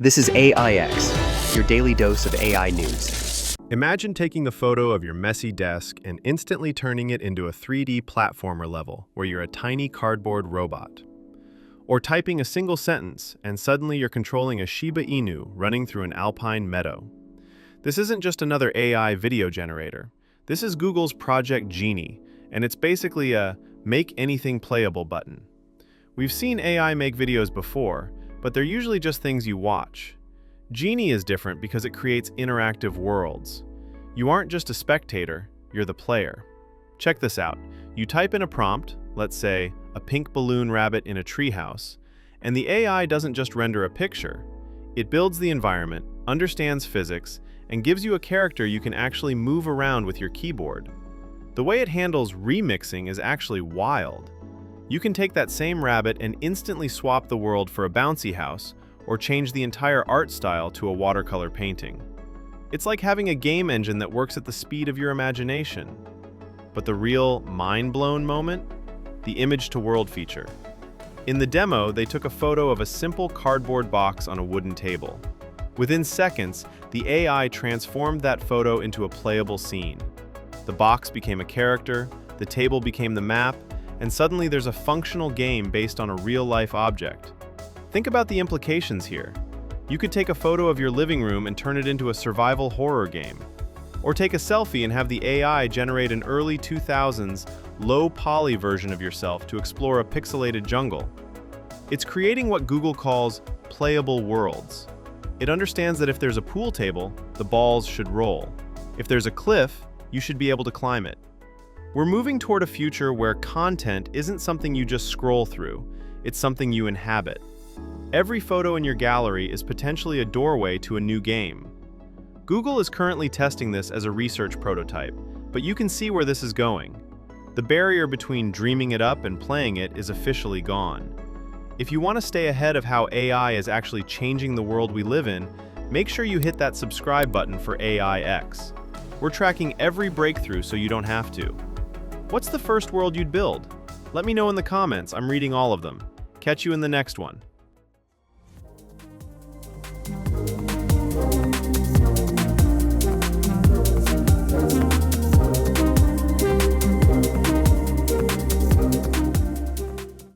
This is AIX, your daily dose of AI news. Imagine taking a photo of your messy desk and instantly turning it into a 3D platformer level where you're a tiny cardboard robot. Or typing a single sentence and suddenly you're controlling a Shiba Inu running through an alpine meadow. This isn't just another AI video generator. This is Google's Project Genie, and it's basically a make anything playable button. We've seen AI make videos before, but they're usually just things you watch. Genie is different because it creates interactive worlds. You aren't just a spectator, you're the player. Check this out. You type in a prompt, let's say, a pink balloon rabbit in a treehouse, and the AI doesn't just render a picture. It builds the environment, understands physics, and gives you a character you can actually move around with your keyboard. The way it handles remixing is actually wild. You can take that same rabbit and instantly swap the world for a bouncy house, or change the entire art style to a watercolor painting. It's like having a game engine that works at the speed of your imagination. But the real mind-blown moment? The image-to-world feature. In the demo, they took a photo of a simple cardboard box on a wooden table. Within seconds, the AI transformed that photo into a playable scene. The box became a character, the table became the map, and suddenly there's a functional game based on a real-life object. Think about the implications here. You could take a photo of your living room and turn it into a survival horror game. Or take a selfie and have the AI generate an early 2000s low-poly version of yourself to explore a pixelated jungle. It's creating what Google calls Playable Worlds. It understands that if there's a pool table, the balls should roll. If there's a cliff, you should be able to climb it. We're moving toward a future where content isn't something you just scroll through, it's something you inhabit. Every photo in your gallery is potentially a doorway to a new game. Google is currently testing this as a research prototype, but you can see where this is going. The barrier between dreaming it up and playing it is officially gone. If you want to stay ahead of how AI is actually changing the world we live in, make sure you hit that subscribe button for AIX. We're tracking every breakthrough so you don't have to. What's the first world you'd build? Let me know in the comments, I'm reading all of them. Catch you in the next one.